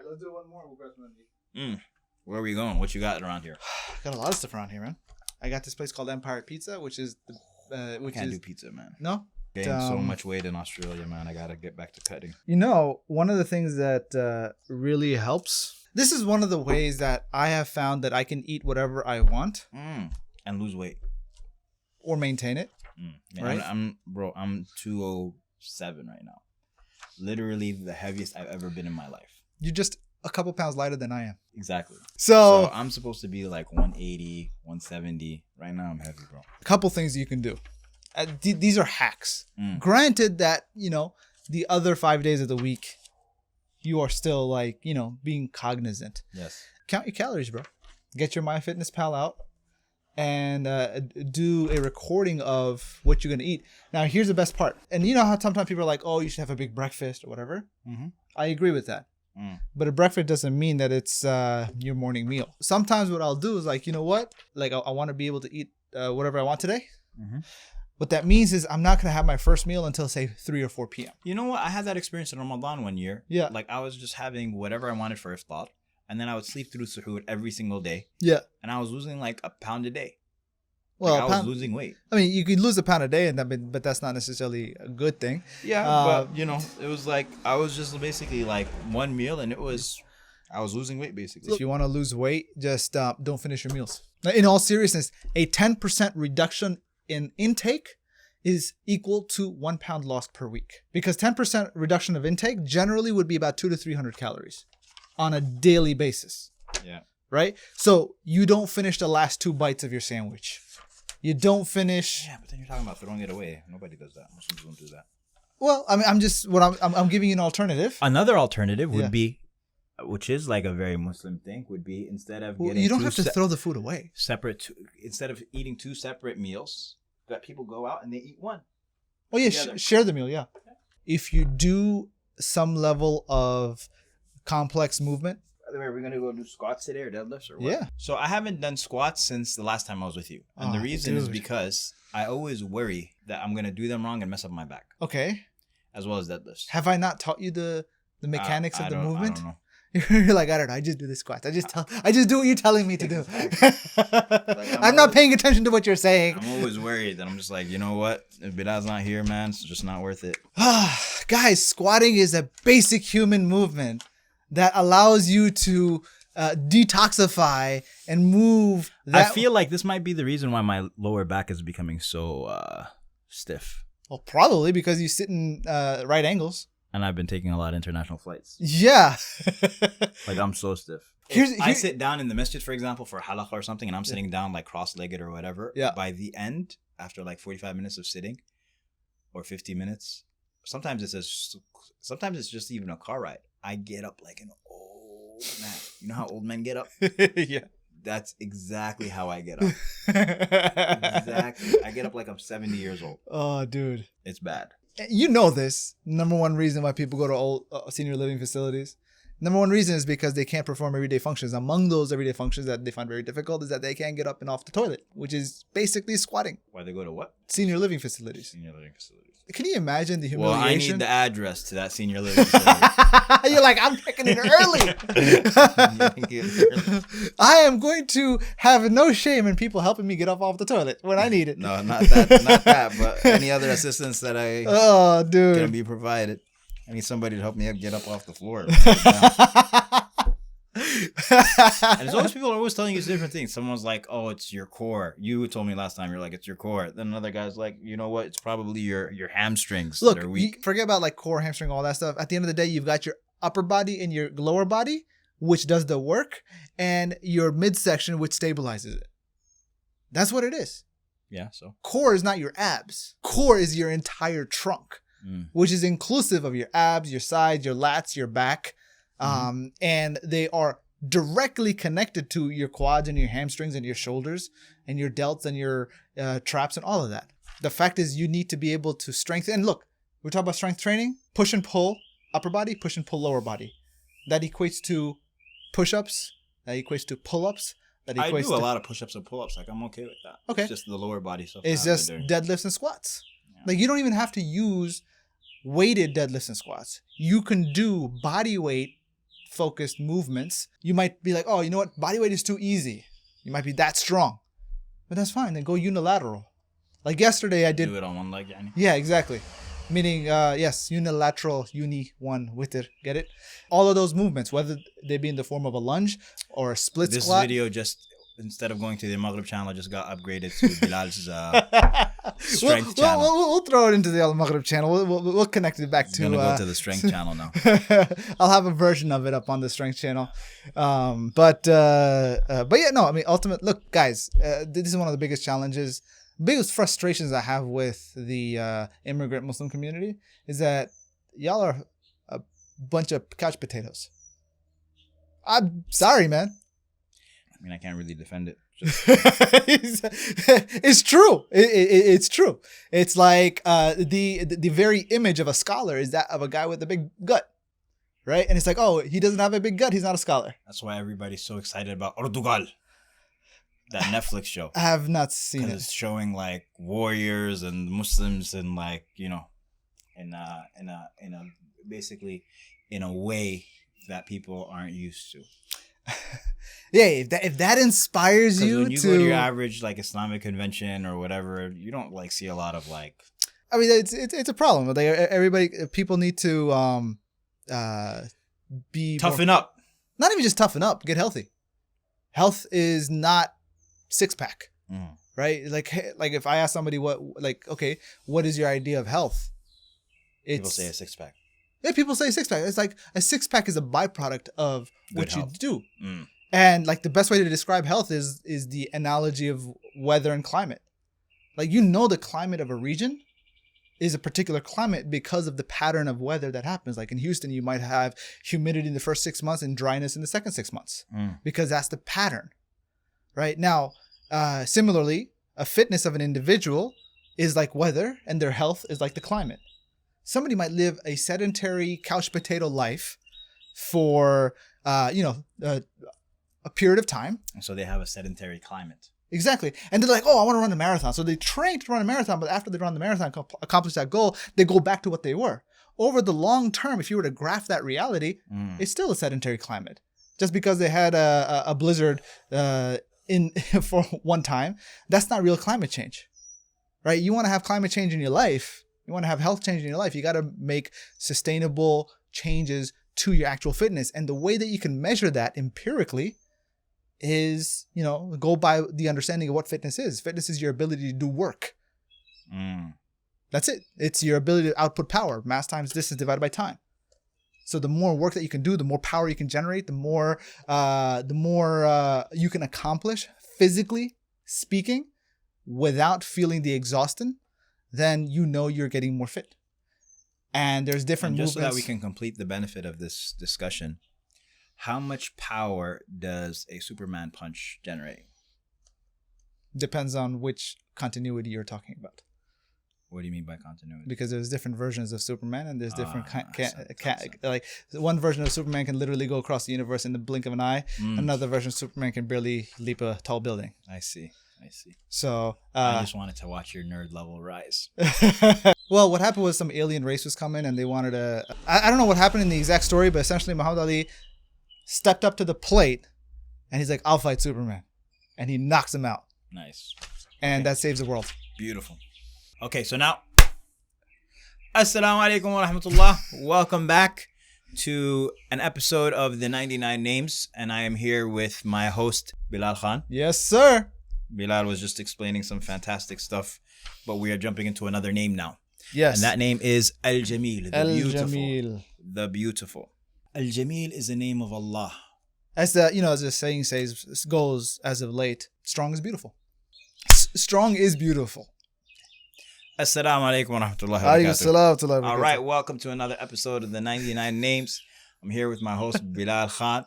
let's do one more. We'll grab some. Where are we going? What you got around here? Got a lot of stuff around here, man. I got this place called Empire Pizza, which is Can't do pizza, man. No. Gained so much weight in Australia, man. I gotta get back to cutting. You know, one of the things that really helps. This is one of the ways that I have found that I can eat whatever I want and lose weight or maintain it. Man, right? I'm 207 right now. Literally the heaviest I've ever been in my life. You're just a couple pounds lighter than I am. Exactly. So I'm supposed to be like 180, 170. Right now I'm heavy, bro. A couple things you can do. These are hacks. Granted that, you know, the other 5 days of the week, you are still like, you know, being cognizant. Yes. Count your calories, bro. Get your MyFitnessPal out and do a recording of what you're going to eat. Now, here's the best part. And you know how sometimes people are like, oh, you should have a big breakfast or whatever. I agree with that. But a breakfast doesn't mean that it's your morning meal. Sometimes what I'll do is like, you know what? Like I want to be able to eat whatever I want today. What that means is I'm not going to have my first meal until say 3 or 4 p.m. You know what? I had that experience in Ramadan one year. Yeah. Like I was just having whatever I wanted for iftar. And then I would sleep through suhoor every single day. Yeah. And I was losing like a pound a day. Well, like I was losing weight. I mean, you could lose a pound a day, but that's not necessarily a good thing. Yeah, but you know, it was like I was just basically like one meal, and I was losing weight basically. If you want to lose weight, just don't finish your meals. In all seriousness, a 10% reduction in intake is equal to 1 pound lost per week. Because 10% reduction of intake generally would be about 200 to 300 calories on a daily basis. Yeah. Right? So you don't finish the last 2 bites of your sandwich. You don't finish. Yeah, but then you're talking about throwing it away. Nobody does that. Muslims don't do that. Well, I mean, I'm giving you an alternative. Another alternative would be, which is like a very Muslim thing, would be instead of getting you don't have to throw the food away. Instead of eating 2 separate meals, that people go out and they eat one. Oh yeah, share the meal. Yeah. If you do some level of complex movement. By the way, are we gonna go do squats today or deadlifts or what? Yeah. So I haven't done squats since the last time I was with you, and the reason is because I always worry that I'm gonna do them wrong and mess up my back. Okay. As well as deadlifts. Have I not taught you the mechanics of the movement? I don't know. You're like, I don't know. I just do the squats. I just do what you're telling me to do. I'm not paying attention to what you're saying. I'm always worried that I'm just like, you know what? If Bilal's not here, man, it's just not worth it. Guys, squatting is a basic human movement that allows you to detoxify and move. I feel like this might be the reason why my lower back is becoming so stiff. Well, probably because you sit in right angles. And I've been taking a lot of international flights. Yeah. Like I'm so stiff. I sit down in the masjid, for example, for halakha or something, and I'm sitting down like cross-legged or whatever. Yeah. By the end, after like 45 minutes of sitting, or 50 minutes, sometimes it's just even a car ride. I get up like an old man. You know how old men get up? Yeah. That's exactly how I get up. Exactly. I get up like I'm 70 years old. Oh, dude. It's bad. You know this. Number one reason why people go to old senior living facilities. Number one reason is because they can't perform everyday functions. Among those everyday functions that they find very difficult is that they can't get up and off the toilet, which is basically squatting. Why they go to what? Senior living facilities. Senior living facilities. Can you imagine the humiliation? Well, I need the address to that senior living facility. You're like, I'm checking in early. I am going to have no shame in people helping me get up off the toilet when I need it. No, not that, but any other assistance that I can be provided. I need somebody to help me get up off the floor. And there's always people are always telling you different things. Someone's like, oh, it's your core. You told me last time, you're like, it's your core. Then another guy's like, you know what? It's probably your hamstrings that are weak. Forget about like core, hamstring, all that stuff. At the end of the day, you've got your upper body and your lower body, which does the work, and your midsection, which stabilizes it. That's what it is. Yeah, so. Core is not your abs. Core is your entire trunk, which is inclusive of your abs, your sides, your lats, your back. And they are directly connected to your quads and your hamstrings and your shoulders and your delts and your traps and all of that. The fact is you need to be able to strengthen. And look, we're talking about strength training, push and pull upper body, push and pull lower body. That equates to push-ups. That equates to pull-ups. I do a lot of push-ups and pull-ups. Like I'm okay with that. Okay. It's just the lower body stuff. It's just deadlifts and squats. Yeah. Like you don't even have to use weighted deadlifts and squats. You can do body weight focused movements, you might be like, oh, you know what? Body weight is too easy. You might be that strong. But that's fine. Then go unilateral. Like yesterday I did. Do it on one leg, yani? Yeah, exactly. Meaning, yes, unilateral, one, witr. Get it? All of those movements, whether they be in the form of a lunge or a split squat. This video just, instead of going to the AlMaghrib channel, just got upgraded to Bilal's strength channel. We'll throw it into the AlMaghrib channel. We'll connect it back to... I'm going to go to the strength channel now. I'll have a version of it up on the strength channel. But yeah, no, I mean, look, guys, this is one of the biggest challenges, biggest frustrations I have with the immigrant Muslim community is that y'all are a bunch of couch potatoes. I'm sorry, man. I mean, I can't really defend it. It's true. It's true. It's like the very image of a scholar is that of a guy with a big gut, right? And it's like, oh, he doesn't have a big gut. He's not a scholar. That's why everybody's so excited about Ordugal, that Netflix show. I have not seen it. It's showing like warriors and Muslims and like, you know, in a basically in a way that people aren't used to. Yeah, if that inspires you when you go to your average like Islamic convention or whatever, you don't like see a lot of like. I mean, it's a problem. Like people need to be toughen up. Not even just toughen up. Get healthy. Health is not 6-pack, right? Like if I ask somebody what is your idea of health? People say a 6-pack. Yeah, people say 6-pack. It's like a 6-pack is a byproduct of what you do. Mm. And like the best way to describe health is the analogy of weather and climate. Like, you know, the climate of a region is a particular climate because of the pattern of weather that happens. Like in Houston, you might have humidity in the first 6 months and dryness in the second 6 months because that's the pattern. Right now, similarly, a fitness of an individual is like weather and their health is like the climate. Somebody might live a sedentary couch potato life for, a period of time. And so they have a sedentary climate. Exactly. And they're like, oh, I want to run a marathon. So they train to run a marathon, but after they run the marathon, accomplish that goal, they go back to what they were. Over the long term, if you were to graph that reality, it's still a sedentary climate. Just because they had a blizzard for one time, that's not real climate change. Right? You want to have climate change in your life. You want to have health change in your life. You got to make sustainable changes to your actual fitness. And the way that you can measure that empirically is, go by the understanding of what fitness is. Fitness is your ability to do work. That's it. It's your ability to output power. Mass times distance divided by time. So the more work that you can do, the more power you can generate, the more you can accomplish physically speaking without feeling the exhaustion, then you're getting more fit. And there's different movements. So that we can complete the benefit of this discussion, how much power does a Superman punch generate? Depends on which continuity you're talking about. What do you mean by continuity? Because there's different versions of Superman, and there's different like one version of Superman can literally go across the universe in the blink of an eye. Another version of Superman can barely leap a tall building. I see. So I just wanted to watch your nerd level rise. Well, what happened was some alien race was coming, and they wanted to. I don't know what happened in the exact story, but essentially Muhammad Ali stepped up to the plate, and he's like, "I'll fight Superman," and he knocks him out. Nice. And that saves the world. Beautiful. Okay, so now, Assalamu alaikum wa rahmatullah. Welcome back to an episode of the 99 Names, and I am here with my host Bilal Khan. Yes, sir. Bilal was just explaining some fantastic stuff, but we are jumping into another name now. Yes. And that name is Al-Jameel, the beautiful. Jameel. The beautiful. Al-Jameel is the name of Allah. As the saying goes as of late, strong is beautiful. Strong is beautiful. Assalamu alaikum wa rahmatullahi wa barakatuh. All right, welcome to another episode of the 99 Names. I'm here with my host Bilal Khan.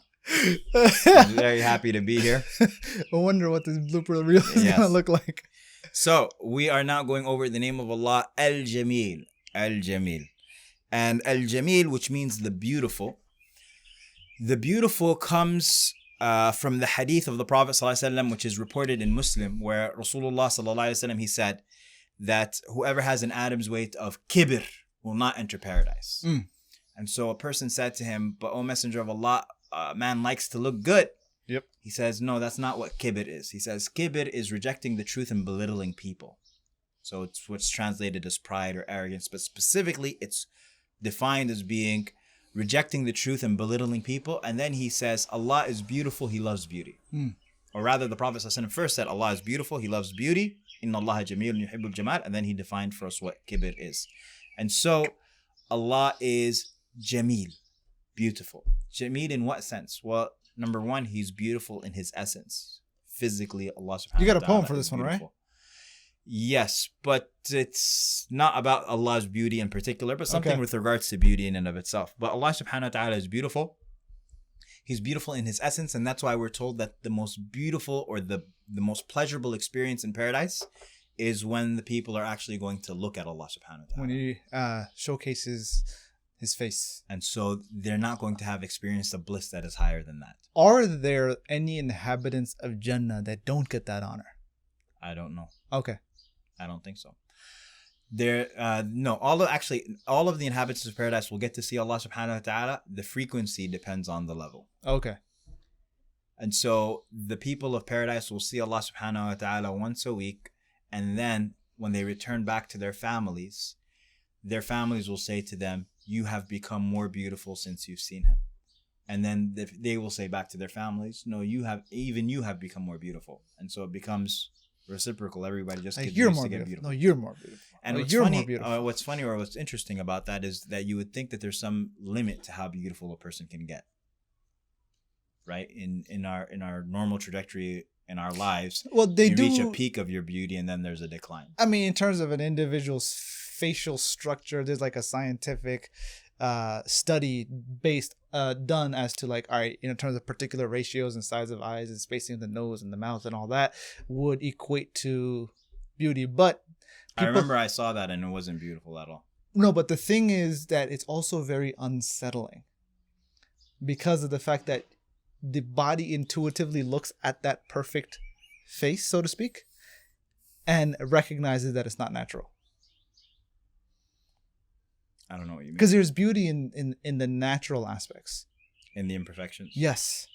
I'm very happy to be here. I wonder what this blooper reel is going to look like. So we are now going over the name of Allah, Al-Jameel. Al-Jameel. And Al-Jameel, which means the beautiful. The beautiful comes from the hadith of the Prophet ﷺ, which is reported in Muslim, where Rasulullah ﷺ, he said that whoever has an atom's weight of kibr will not enter paradise. And And so a person said to him, but O Messenger of Allah, man likes to look good. Yep. He says, no, that's not what kibr is. He says, kibr is rejecting the truth and belittling people. So it's what's translated as pride or arrogance, but specifically it's defined as being rejecting the truth and belittling people. And then he says, Allah is beautiful, he loves beauty. Or rather, the Prophet ﷺ first said, Allah is beautiful, he loves beauty. Inna Allah Jameel yuhibbul jamal. And then he defined for us what kibr is. And so Allah is Jameel, beautiful. Jameel in what sense? Well, number one, he's beautiful in his essence. Physically, Allah subhanahu wa ta'ala. You got a poem for this one, right? Yes, but it's not about Allah's beauty in particular, but something with regards to beauty in and of itself. But Allah subhanahu wa ta'ala is beautiful. He's beautiful in his essence, and that's why we're told that the most beautiful or the most pleasurable experience in paradise is when the people are actually going to look at Allah subhanahu wa ta'ala. When he showcases his face. And so they're not going to have experienced a bliss that is higher than that. Are there any inhabitants of Jannah that don't get that honor? I don't know. Okay. I don't think so. No, all of the inhabitants of paradise will get to see Allah subhanahu wa ta'ala. The frequency depends on the level. Okay. And so the people of paradise will see Allah subhanahu wa ta'ala once a week, and then when they return back to their families will say to them, you have become more beautiful since you've seen him. And then they will say back to their families, no, you have become more beautiful. And so it becomes reciprocal. Everybody just gets used to get beautiful. No, you're more beautiful. And what's funny or what's interesting about that is that you would think that there's some limit to how beautiful a person can get. Right? In our normal trajectory in our lives, you reach a peak of your beauty and then there's a decline. I mean, in terms of an individual's facial structure, there's like a scientific study done as to like, all right, in terms of particular ratios and size of eyes and spacing of the nose and the mouth and all that would equate to beauty. But I remember I saw that and it wasn't beautiful at all. No, but the thing is that it's also very unsettling because of the fact that the body intuitively looks at that perfect face, so to speak, and recognizes that it's not natural. I don't know what you mean. Because there's beauty in the natural aspects. In the imperfections. Yes.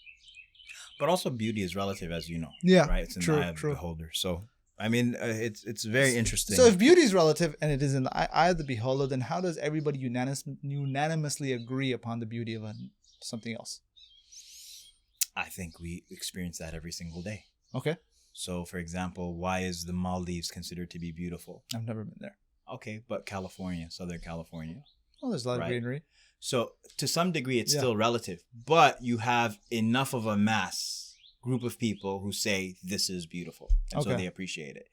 But also beauty is relative, as you know. Yeah. Right? It's in the eye of the beholder. So, I mean, it's very interesting. So if beauty is relative and it is in the eye of the beholder, then how does everybody unanimously agree upon the beauty of something else? I think we experience that every single day. Okay. So, for example, why is the Maldives considered to be beautiful? I've never been there. Okay, but California, Southern California. Oh, there's a lot of greenery. So, to some degree, it's still relative. But you have enough of a mass group of people who say this is beautiful. And so they appreciate it.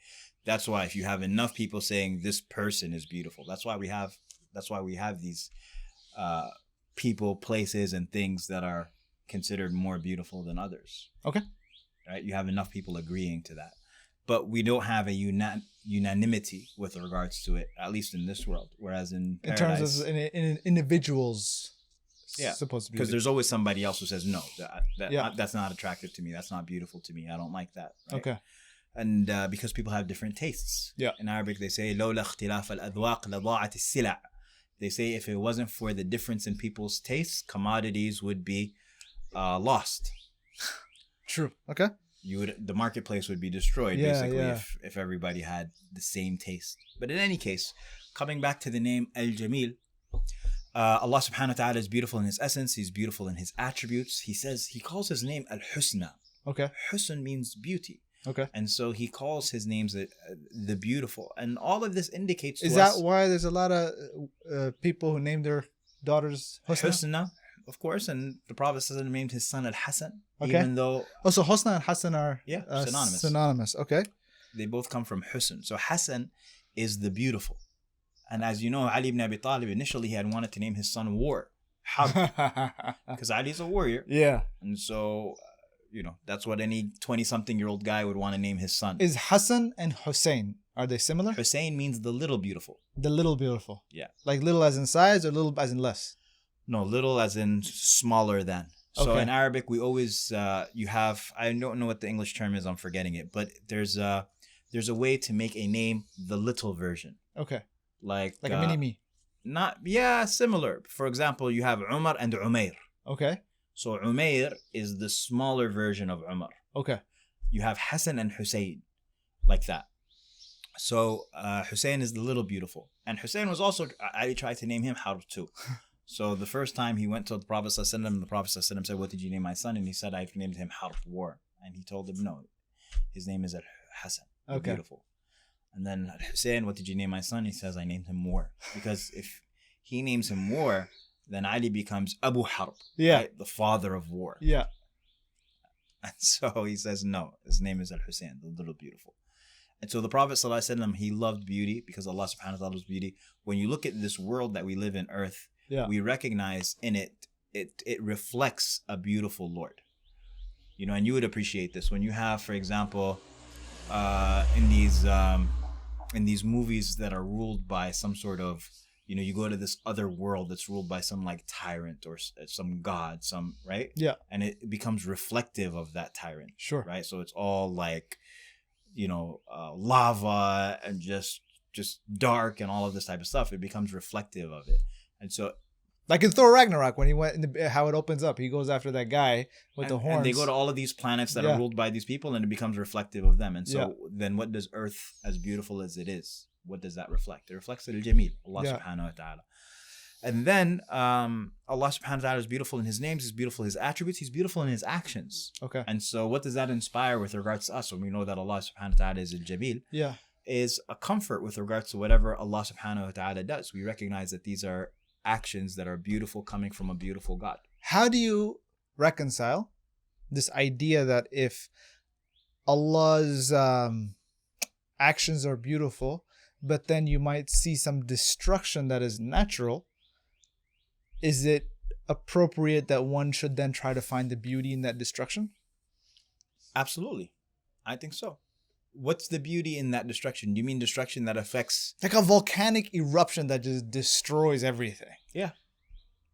That's why if you have enough people saying this person is beautiful, that's why we have these people, places, and things that are considered more beautiful than others. Okay. Right? You have enough people agreeing to that. But we don't have a unanimity with regards to it, at least in this world. Whereas in paradise, terms of in individuals, supposed to be, because there's always somebody else who says no, that's not attractive to me, that's not beautiful to me, I don't like that. Right? Okay. And because people have different tastes. Yeah. In Arabic, they say لولا اختلاف الأذواق لضاعت السلع. They say if it wasn't for the difference in people's tastes, commodities would be lost. True. Okay. The marketplace would be destroyed basically if everybody had the same taste. But in any case, coming back to the name Al-Jameel, Allah subhanahu wa ta'ala is beautiful in his essence, he's beautiful in his attributes. He calls his name Al-Husna. Okay. Husn means beauty. Okay. And so he calls his names the beautiful. And all of this indicates to us. Is that why there's a lot of people who name their daughters Husna? Husna, of course, and the Prophet named his son Al-Hasan. Okay. Even though... so Husna and Hasan are synonymous. Synonymous, okay. They both come from Husn. So Hasan is the beautiful. And as you know, Ali ibn Abi Talib, initially he had wanted to name his son War. Because Ali is a warrior. Yeah. And so, that's what any 20-something-year-old guy would want to name his son. Is Hasan and Hussein, are they similar? Hussein means the little beautiful. The little beautiful. Yeah. Like little as in size or little as in less? No, little as in smaller than. So in Arabic, we always, I don't know what the English term is, I'm forgetting it, but there's a way to make a name the little version. Okay. Like a mini-me. Similar. For example, you have Umar and Umair. Okay. So Umair is the smaller version of Umar. Okay. You have Hassan and Hussein, like that. So Hussein is the little beautiful. And Hussein was also, Ali tried to name him Harb too. So the first time he went to the Prophet ﷺ, the Prophet ﷺ said, what did you name my son? And he said, I've named him Harb, war. And he told him, no, his name is Hassan, the beautiful. And then Hussein, what did you name my son? He says, I named him War. Because if he names him War, then Ali becomes Abu Harb, right? The father of war. Yeah. And so he says, no, his name is Al-Hussein, the little beautiful. And so the Prophet ﷺ, he loved beauty because Allah subhanahu wa ta'ala loves beauty. When you look at this world that we live in, earth, we recognize in it reflects a beautiful Lord. You know, and you would appreciate this when you have, for example, in these movies that are ruled by some sort of, you know, you go to this other world that's ruled by some like tyrant or some god, right? Yeah. And it becomes reflective of that tyrant. Sure. Right. So it's all like, you know, lava and just dark and all of this type of stuff. It becomes reflective of it. And so, like in Thor Ragnarok, when he went, how it opens up, he goes after that guy with the horns. And they go to all of these planets that are ruled by these people, and it becomes reflective of them. And so then what does Earth, as beautiful as it is, what does that reflect? It reflects 𝐷𝐢𝐬, Allah subhanahu wa ta'ala. And then Allah subhanahu wa ta'ala is beautiful in his names, he's beautiful in his attributes, he's beautiful in his actions. Okay. And so what does that inspire with regards to us when we know that Allah subhanahu wa ta'ala is al-Jameel? Yeah. Is a comfort with regards to whatever Allah subhanahu wa ta'ala does. We recognize that these are actions that are beautiful coming from a beautiful God. How do you reconcile this idea that if Allah's actions are beautiful, but then you might see some destruction that is natural, is it appropriate that one should then try to find the beauty in that destruction? Absolutely. I think so. What's the beauty in that destruction? Do you mean destruction that affects... Like a volcanic eruption that just destroys everything. Yeah.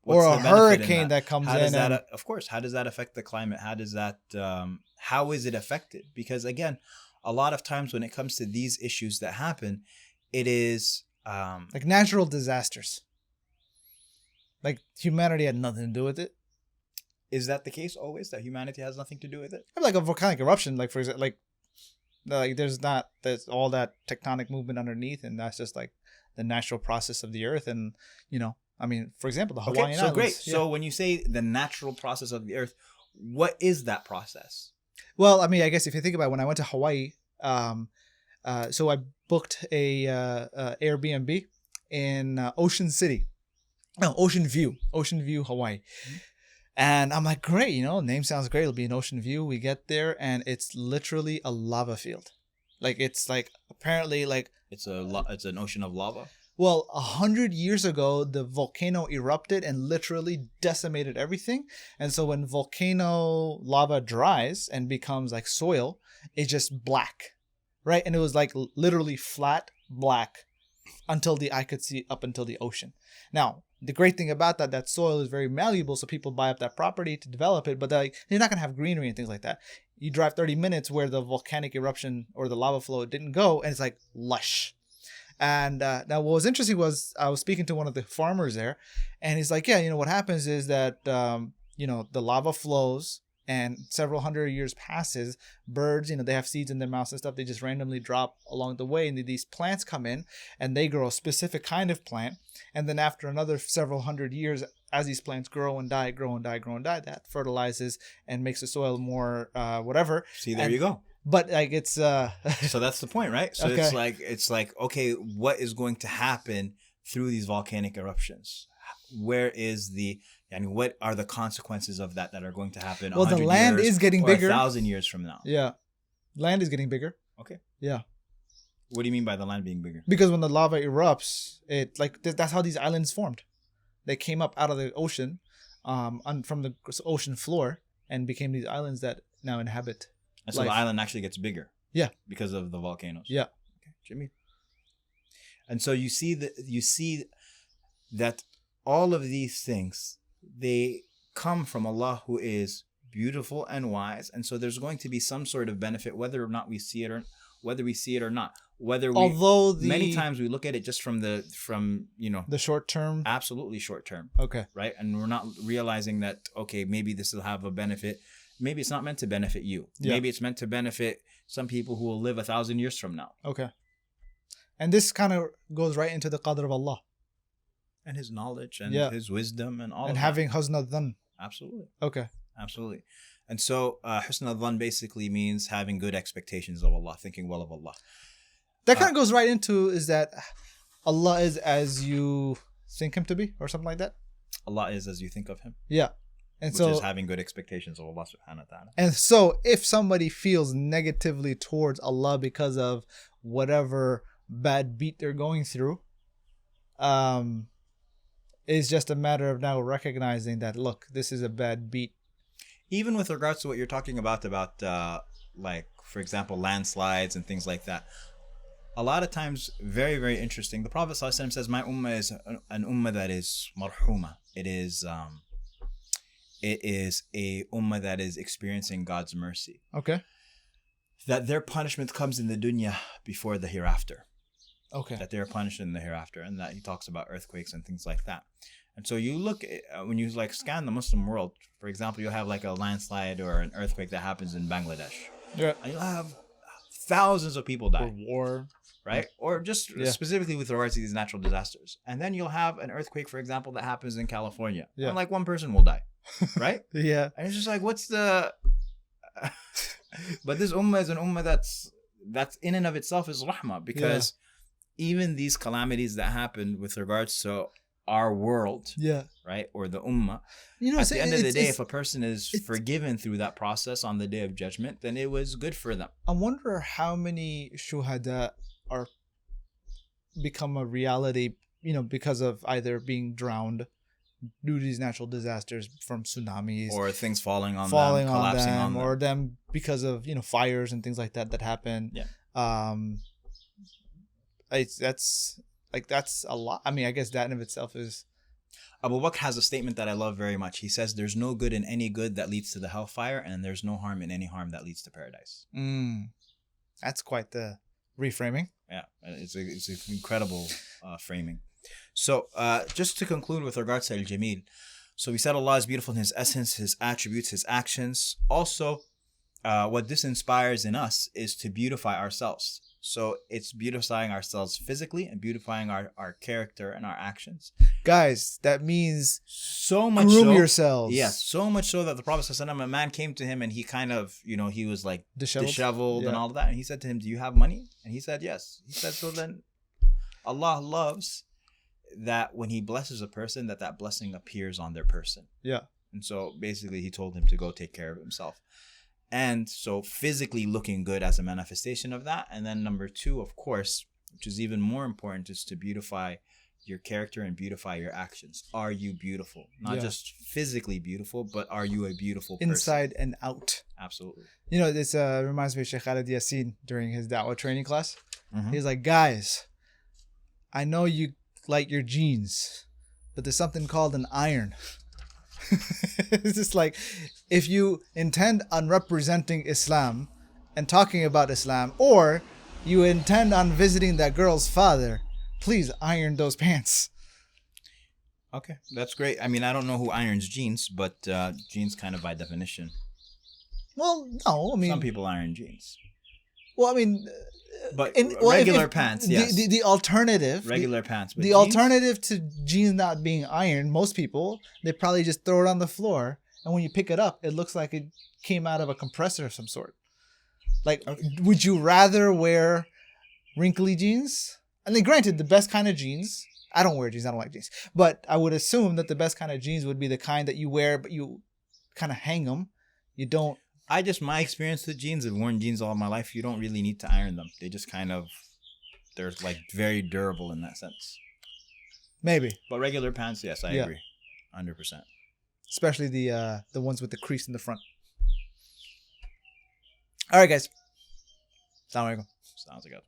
Or a hurricane that comes in. Of course. How does that affect the climate? How does that... how is it affected? Because again, a lot of times when it comes to these issues that happen, it is... like natural disasters. Like humanity had nothing to do with it. Is that the case always? That humanity has nothing to do with it? Like a volcanic eruption, like for example, like there's all that tectonic movement underneath, and that's just like the natural process of the earth. And you know, I mean, for example, the Hawaiian Islands. Great. Yeah. So when you say the natural process of the earth, what is that process? Well, I mean, I guess if you think about it, when I went to Hawaii, so I booked a Airbnb in Ocean View, Hawaii. Mm-hmm. And I'm like, great, you know, name sounds great. It'll be an ocean view. We get there and it's literally a lava field. Like it's like apparently like it's an ocean of lava. Well, 100 years ago, the volcano erupted and literally decimated everything. And so when volcano lava dries and becomes like soil, it's just black, right? And it was like literally flat black until the eye could see up until the ocean. Now, the great thing about that soil is very malleable, so people buy up that property to develop it, but they're not going to have greenery and things like that. You drive 30 minutes where the volcanic eruption or the lava flow didn't go, and it's like lush. And now what was interesting was I was speaking to one of the farmers there, and he's like, yeah, you know, what happens is that, you know, the lava flows, and several hundred years passes, birds, you know, they have seeds in their mouths and stuff. They just randomly drop along the way. And these plants come in and they grow a specific kind of plant. And then after another several hundred years, as these plants grow and die, that fertilizes and makes the soil more whatever. See, there you go. But like it's... So that's the point, right? So okay. It's like, okay, what is going to happen through these volcanic eruptions? Where is and what are the consequences of that are going to happen? Well, the land is getting bigger. 1,000 years from now. Yeah, land is getting bigger. Okay. Yeah. What do you mean by the land being bigger? Because when the lava erupts, it like that's how these islands formed. They came up out of the ocean, from the ocean floor, and became these islands that now inhabit. And so the island actually gets bigger. Yeah. Because of the volcanoes. Yeah. Okay, Jimmy. And so you see that all of these things, they come from Allah who is beautiful and wise. And so there's going to be some sort of benefit, whether or not we see it whether we see it or not. Many times we look at it just from the short term. Absolutely short term. Okay. Right? And we're not realizing that, okay, maybe this will have a benefit. Maybe it's not meant to benefit you. Yeah. Maybe it's meant to benefit some people who will live 1,000 years from now. Okay. And this kind of goes right into the qadr of Allah. And his knowledge and his wisdom and all of that. And having husn al-dhann. Absolutely. Okay. Absolutely. And so husn al-dhann basically means having good expectations of Allah, thinking well of Allah. That kind of goes right into, is that Allah is as you think him to be, or something like that? Allah is as you think of him. Yeah. And which is having good expectations of Allah subhanahu wa ta'ala. And so if somebody feels negatively towards Allah because of whatever bad beat they're going through, it's just a matter of now recognizing that, look, this is a bad beat. Even with regards to what you're talking about like, for example, landslides and things like that. A lot of times, very, very interesting. The Prophet ﷺ says, my ummah is an ummah that is marhuma. It is a ummah that is experiencing God's mercy. Okay. That their punishment comes in the dunya before the hereafter. Okay. That they're punished in the hereafter. And that he talks about earthquakes and things like that. And so you look at, when you like scan the Muslim world, for example, you'll have like a landslide or an earthquake that happens in Bangladesh. Yeah. And you'll have thousands of people die. Or war. Right? Or just specifically with regards to these natural disasters. And then you'll have an earthquake, for example, that happens in California. Yeah. And like one person will die. Right? Yeah. And it's just like, what's the... But this ummah is an ummah that's in and of itself is rahmah. Because even these calamities that happen with regards to our world, right? Or the ummah, at the end of the day, if a person is forgiven through that process on the Day of Judgment, then it was good for them. I wonder how many shuhada are become a reality, because of either being drowned due to these natural disasters from tsunamis, or things falling on them, collapsing on them, or them because of fires and things like that happen. That's a lot. I mean, I guess that in of itself is. Abu Bakr has a statement that I love very much. He says, "There's no good in any good that leads to the hellfire, and there's no harm in any harm that leads to paradise." That's quite the reframing. Yeah, it's an incredible framing. So, just to conclude with regards to Al-Jameel, so we said Allah is beautiful in His essence, His attributes, His actions. Also, what this inspires in us is to beautify ourselves. So it's beautifying ourselves physically and beautifying our character and our actions. Guys, that means so much groom yourselves. Yes, so much so that the Prophet ﷺ, a man came to him and he kind of, he was like disheveled and all of that. And he said to him, "Do you have money?" And he said, "Yes." He said, "So then Allah loves that when He blesses a person, that blessing appears on their person." Yeah. And so basically he told him to go take care of himself. And so physically looking good as a manifestation of that. And then number 2, of course, which is even more important, is to beautify your character and beautify your actions. Are you beautiful? Not just physically beautiful, but are you a beautiful person? Inside and out. Absolutely. This reminds me of Shaykh Ammar AlShukry during his da'wah training class. Mm-hmm. He's like, guys, I know you like your jeans, but there's something called an iron. It's just like, if you intend on representing Islam and talking about Islam, or you intend on visiting that girl's father, please iron those pants. Okay, that's great. I mean, I don't know who irons jeans, but jeans kind of by definition. Well, no, I mean, some people iron jeans. Well, I mean, but regular pants, yes. The alternative, regular pants. But the alternative to jeans not being ironed, most people, they probably just throw it on the floor, and when you pick it up, it looks like it came out of a compressor of some sort. Like, would you rather wear wrinkly jeans? I mean, granted, the best kind of jeans. I don't wear jeans. I don't like jeans, but I would assume that the best kind of jeans would be the kind that you wear, but you kind of hang them. You don't. My experience with jeans, I've worn jeans all my life. You don't really need to iron them. They just they're like very durable in that sense. Maybe. But regular pants, yes, I agree. 100%. Especially the ones with the crease in the front. All right, guys. Assalamu alaikum. Sounds good.